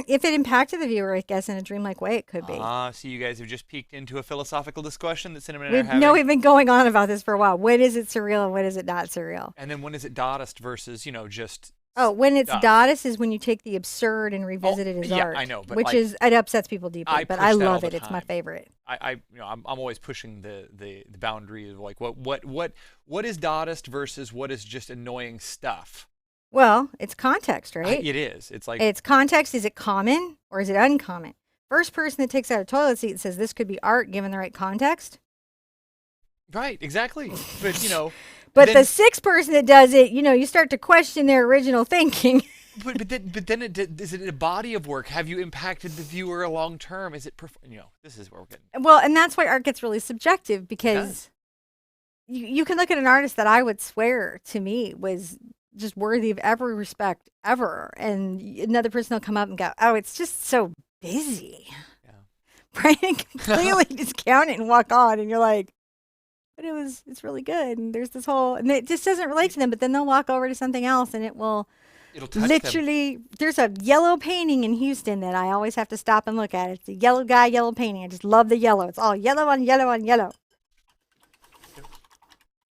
If it impacted the viewer, I guess, in a dreamlike way, it could be. So you guys have just peeked into a philosophical discussion that Cinnamon and I are No, having. we've been going on about this for a while. When is it surreal and when is it not surreal? And then when is it Dadaist versus, just... Oh, when it's Dadaist is when you take the absurd and revisit it as art. Yeah, I know. But which it upsets people deeply, but I love it. It's my favorite. I'm always pushing the boundary of like what is Dadaist versus what is just annoying stuff. Well, it's context, right? It is. It's like it's context. Is it common or is it uncommon? First person that takes out a toilet seat and says this could be art given the right context. Right, exactly. But But the sixth person that does it, you start to question their original thinking. But then is it a body of work? Have you impacted the viewer long term? Is it this is where we're getting. Well, and that's why art gets really subjective because you can look at an artist that I would swear to me was just worthy of every respect ever, and another person will come up and go, "Oh, it's just so busy," right? And completely discount it and walk on, and you're like. But it's really good. And there's this whole, and it just doesn't relate to them, but then they'll walk over to something else and it will It'll touch them. Literally, there's a yellow painting in Houston that I always have to stop and look at. It's a yellow guy, yellow painting. I just love the yellow. It's all yellow on yellow on yellow.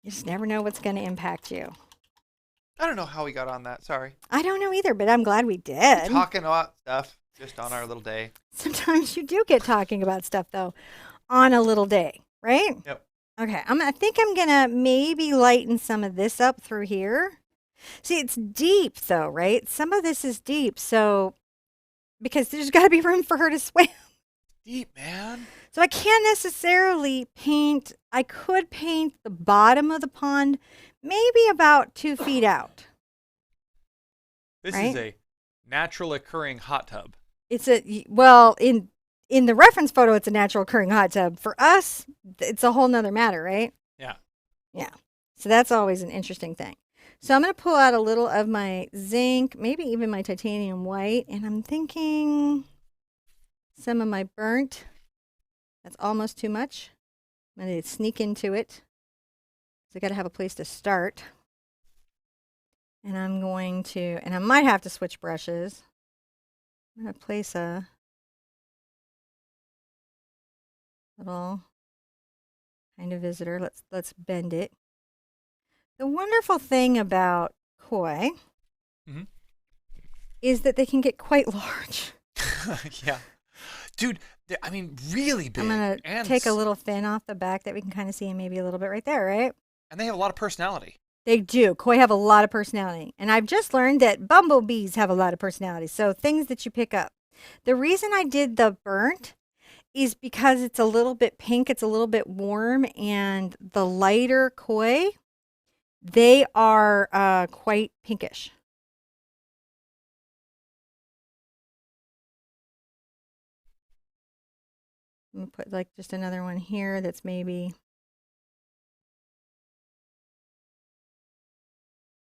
You just never know what's going to impact you. I don't know how we got on that. Sorry. I don't know either, but I'm glad we did. Talking about stuff just on our little day. Sometimes you do get talking about stuff, though, on a little day, right? Yep. Okay, I think I'm going to maybe lighten some of this up through here. See, it's deep, though, right? Some of this is deep, so because there's got to be room for her to swim. Deep, man. So I can't necessarily paint. I could paint the bottom of the pond, maybe about 2 feet out. This right? is a natural occurring hot tub. It's well, in the reference photo, it's a natural occurring hot tub. For us, it's a whole nother matter, right? Yeah. Yeah. So that's always an interesting thing. So I'm going to pull out a little of my zinc, maybe even my titanium white, and I'm thinking some of my burnt. That's almost too much. I'm going to sneak into it. So I got to have a place to start. And I'm going to, and I might have to switch brushes. I'm going to place a little kind of visitor. Let's bend it. The wonderful thing about koi is that they can get quite large. Yeah. Dude, I mean, really big. I'm going to take a little fin off the back that we can kind of see, and maybe a little bit right there, right? And they have a lot of personality. They do. Koi have a lot of personality. And I've just learned that bumblebees have a lot of personality. So things that you pick up. The reason I did the burnt is because it's a little bit pink. It's a little bit warm. And the lighter koi, they are quite pinkish. I'm going to put like just another one here that's maybe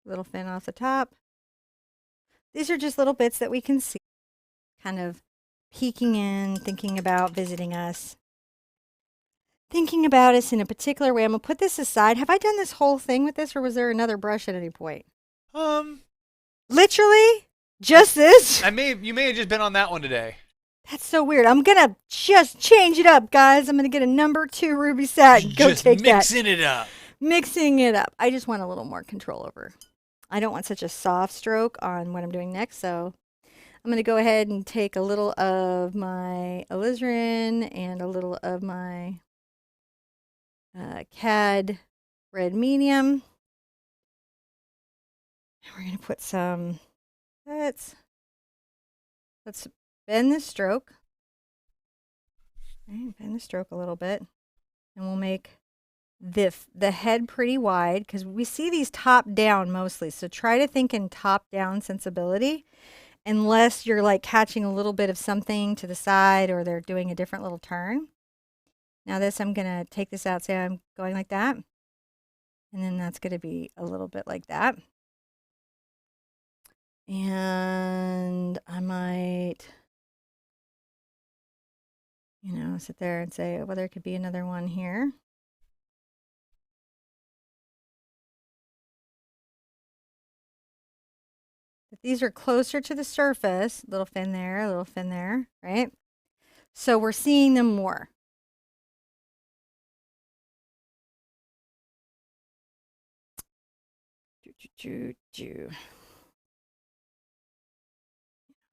a little fin off the top. These are just little bits that we can see, kind of peeking in, thinking about visiting us, thinking about us in a particular way. I'm going to put this aside. Have I done this whole thing with this, or was there another brush at any point? Literally just this. You may have just been on that one today. That's so weird. I'm going to just change it up, guys. I'm going to get a number 2 ruby satin. Go just take that. mixing it up. Mixing it up. I just want a little more control over. I don't want such a soft stroke on what I'm doing next, so I'm going to go ahead and take a little of my alizarin and a little of my CAD red medium. And we're going to put some, let's bend the stroke. Okay, bend the stroke a little bit. And we'll make the head pretty wide, because we see these top down mostly. So try to think in top down sensibility, unless you're like catching a little bit of something to the side or they're doing a different little turn. Now this, I'm going to take this out, say I'm going like that. And then that's going to be a little bit like that. And I might, sit there and say, well, there could be another one here. But these are closer to the surface. Little fin there, right? So we're seeing them more.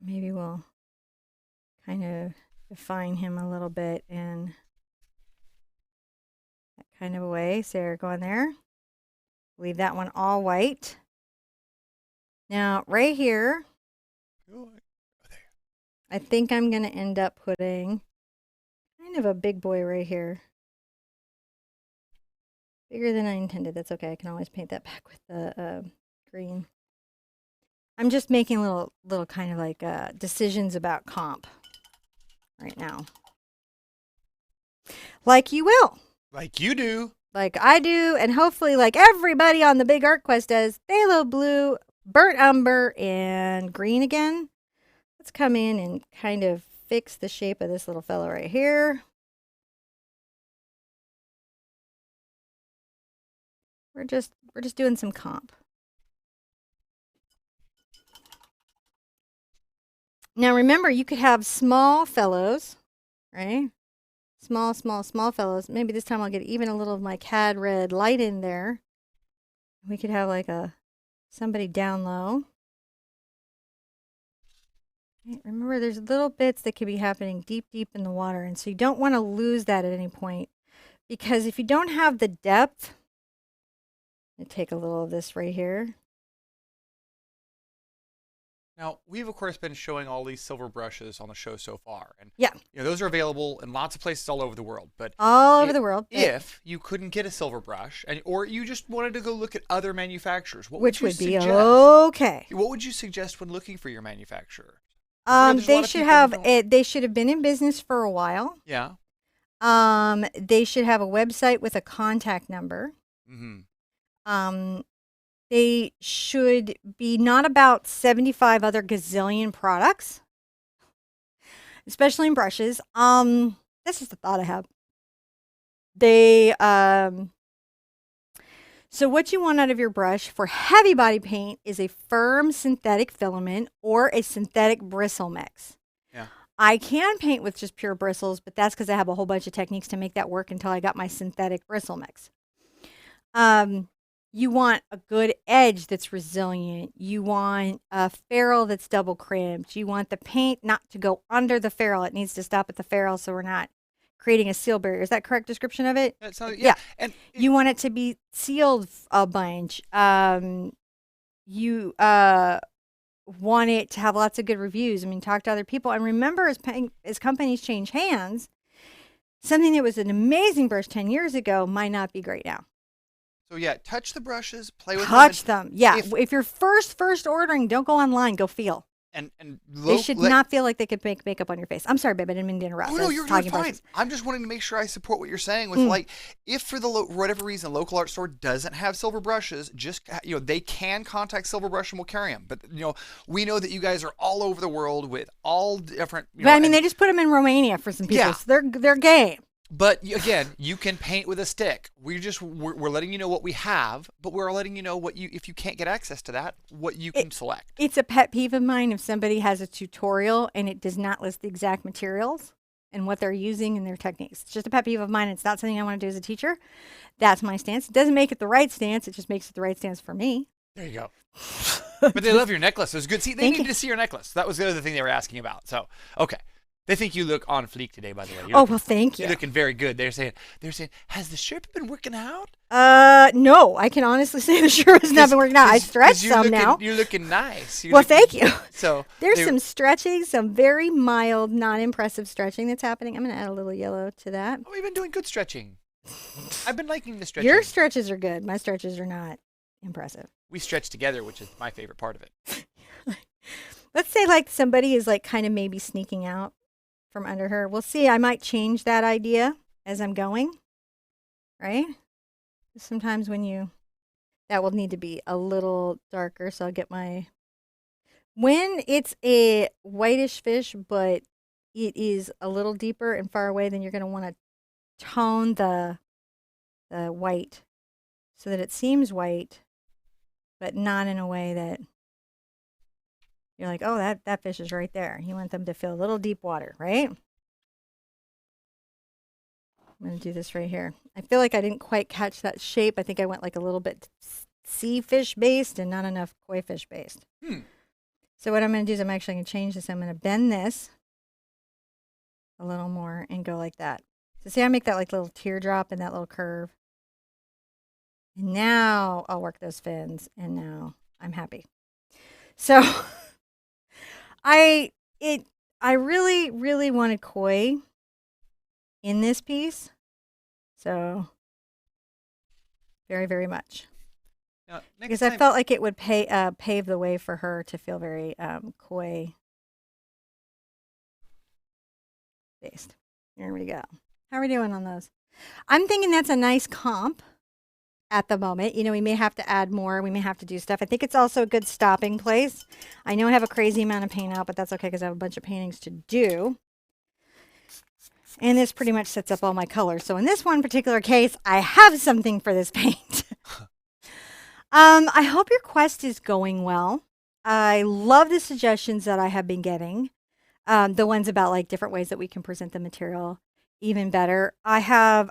Maybe we'll kind of define him a little bit in that kind of a way. So we're going there. Leave that one all white. Now, right here, I think I'm going to end up putting kind of a big boy right here. Bigger than I intended. That's okay. I can always paint that back with the green. I'm just making little kind of like decisions about comp right now. Like you will. Like you do. Like I do, and hopefully like everybody on the Big Art Quest does. Phthalo blue, burnt umber, and green again. Let's come in and kind of fix the shape of this little fellow right here. We're just doing some comp. Now remember, you could have small fellows, right? Small fellows. Maybe this time I'll get even a little of my cad red light in there. We could have like somebody down low. Remember, there's little bits that could be happening deep in the water, and so you don't want to lose that at any point, because if you don't have the depth, I'm gonna take a little of this right here. Now, we've of course been showing all these silver brushes on the show so far, and Yeah, those are available in lots of places all over the world. But all over the world. If you couldn't get a silver brush, or you just wanted to go look at other manufacturers, Which would be suggest? okay. What would you suggest when looking for your manufacturer? They should have they should have been in business for a while. Yeah. They should have a website with a contact number. Mm-hmm. They should be not about 75 other gazillion products, especially in brushes. This is the thought I have. So what you want out of your brush for heavy body paint is a firm synthetic filament or a synthetic bristle mix. Yeah. I can paint with just pure bristles, but that's because I have a whole bunch of techniques to make that work until I got my synthetic bristle mix. You want a good edge that's resilient. You want a ferrule that's double crimped. You want the paint not to go under the ferrule. It needs to stop at the ferrule so we're not creating a seal barrier. Is that correct description of it? Yeah. And you want it to be sealed a bunch. You want it to have lots of good reviews. I mean, talk to other people. And remember, as companies change hands, something that was an amazing brush 10 years ago might not be great now. So yeah, touch the brushes, play with them. Yeah. If you're first ordering, don't go online. Go feel. And they should not feel like they could make makeup on your face. I'm sorry, babe. I didn't mean to interrupt. Oh, no, you're fine. Brushes. I'm just wanting to make sure I support what you're saying with like, if for whatever reason, local art store doesn't have silver brushes, just, they can contact Silver Brush and we'll carry them. But, we know that you guys are all over the world with all different, But I mean, they just put them in Romania for some people. Yeah. So they're game. But again, you can paint with a stick. We're letting you know what we have, but we're letting you know if you can't get access to that, what you can select. It's a pet peeve of mine if somebody has a tutorial and it does not list the exact materials and what they're using and their techniques. It's just a pet peeve of mine. It's not something I want to do as a teacher. That's my stance. It doesn't make it the right stance. It just makes it the right stance for me. There you go. But they love your necklace. It was good. See, they needed to see your necklace. That was the other thing they were asking about. So, okay. They think you look on fleek today, by the way. Well, thank you. You're looking very good. They're saying, has the Sherpa been working out? No, I can honestly say the Sherpa's not been working out. I stretched some now. You're looking nice. Thank you. So there's some stretching, some very mild, non-impressive stretching that's happening. I'm going to add a little yellow to that. Oh, we've been doing good stretching. I've been liking the stretching. Your stretches are good. My stretches are not impressive. We stretch together, which is my favorite part of it. Let's say like somebody is like kind of maybe sneaking out from under her. We'll see. I might change that idea as I'm going, right? Sometimes that will need to be a little darker. So I'll get when it's a whitish fish, but it is a little deeper and far away, then you're going to want to tone the white so that it seems white, but not in a way that you're like, oh, that fish is right there. You want them to feel a little deep water, right? I'm going to do this right here. I feel like I didn't quite catch that shape. I think I went like a little bit sea fish based and not enough koi fish based. So what I'm going to do is I'm actually going to change this. I'm going to bend this a little more and go like that. So see, I make that like little teardrop in that little curve. And now I'll work those fins, and now I'm happy. So I really, really wanted koi in this piece. So very, very much. Now, because I felt like it would pave the way for her to feel very koi based. Here we go. How are we doing on those? I'm thinking that's a nice comp at the moment. We may have to add more. We may have to do stuff. I think it's also a good stopping place. I know I have a crazy amount of paint out, but that's okay because I have a bunch of paintings to do. And this pretty much sets up all my colors. So in this one particular case, I have something for this paint. I hope your quest is going well. I love the suggestions that I have been getting. The ones about like different ways that we can present the material even better. I have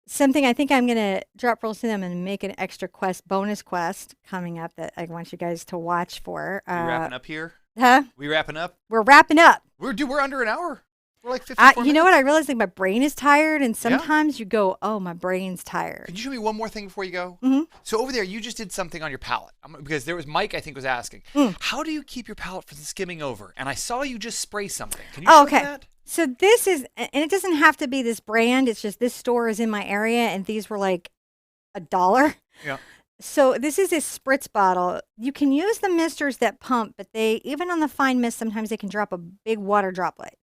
something I think I'm going to drop rolls to them and make an extra bonus quest coming up that I want you guys to watch for. We wrapping up here? Huh? We wrapping up? We're wrapping up. We're under an hour. We're like 54 minutes. You know what? I realize like my brain is tired, and sometimes you go, "Oh, my brain's tired." Can you show me one more thing before you go? Mm-hmm. So over there, you just did something on your palette because there was Mike. I think was asking, how do you keep your palette from skimming over? And I saw you just spray something. Can you show me that? So this is, and it doesn't have to be this brand. It's just this store is in my area, and these were like $1. Yeah. So this is a spritz bottle. You can use the misters that pump, but even on the fine mist, sometimes they can drop a big water droplet.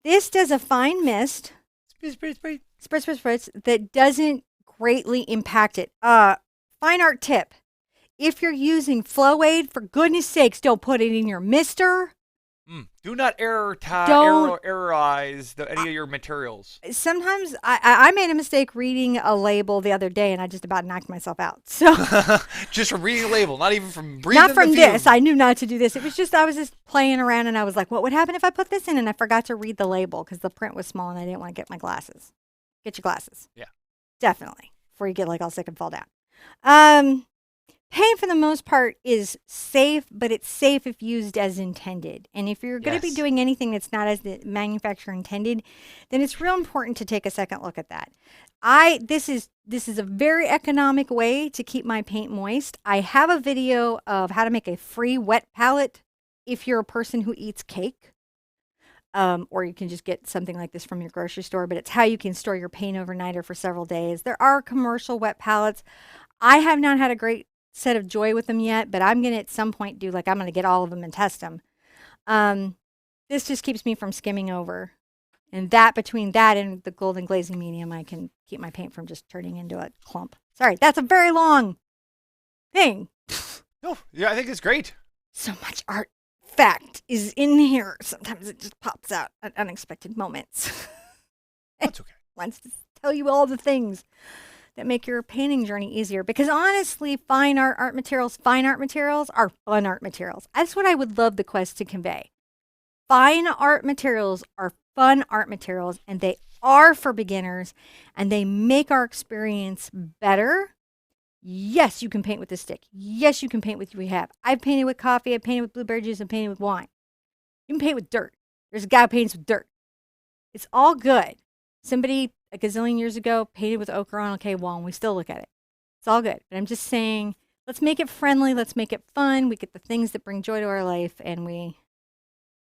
This does a fine mist, spritz, that doesn't greatly impact it. Fine art tip. If you're using Flow Aid, for goodness sakes, don't put it in your mister. Do not errorize any of your materials. Sometimes I made a mistake reading a label the other day, and I just about knocked myself out. So just from reading a label, not even from breathing. Not from this. I knew not to do this. It was just I was just playing around, and I was like, "What would happen if I put this in?" And I forgot to read the label because the print was small, and I didn't want to get my glasses. Get your glasses. Yeah, definitely before you get like all sick and fall down. Paint for the most part is safe, but it's safe if used as intended. And if you're going to be doing anything that's not as the manufacturer intended, then it's real important to take a second look at that. This is a very economic way to keep my paint moist. I have a video of how to make a free wet palette if you're a person who eats cake. Or you can just get something like this from your grocery store, but it's how you can store your paint overnight or for several days. There are commercial wet palettes. I have not had a great set of joy with them yet, but I'm going to at some point I'm going to get all of them and test them. This just keeps me from skimming over. And between that and the golden glazing medium, I can keep my paint from just turning into a clump. Sorry, that's a very long thing. No, yeah, I think it's great. So much art fact is in here. Sometimes it just pops out at unexpected moments. That's okay. Wants to tell you all the things that make your painting journey easier. Because honestly, fine art materials are fun art materials. That's what I would love the quest to convey. Fine art materials are fun art materials, and they are for beginners, and they make our experience better. Yes, you can paint with a stick. Yes, you can paint with what you have. I've painted with coffee. I've painted with blueberry juice. I've painted with wine. You can paint with dirt. There's a guy who paints with dirt. It's all good. Somebody a gazillion years ago painted with ochre on a cave wall, and we still look at it. It's all good. But I'm just saying, let's make it friendly. Let's make it fun. We get the things that bring joy to our life, and we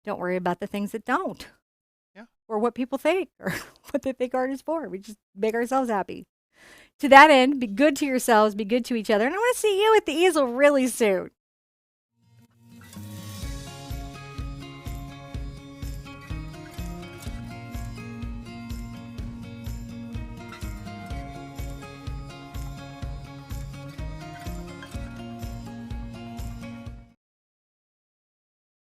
don't worry about the things that don't. Yeah. Or what people think, or what they think art is for. We just make ourselves happy. To that end, be good to yourselves, be good to each other. And I want to see you at the easel really soon.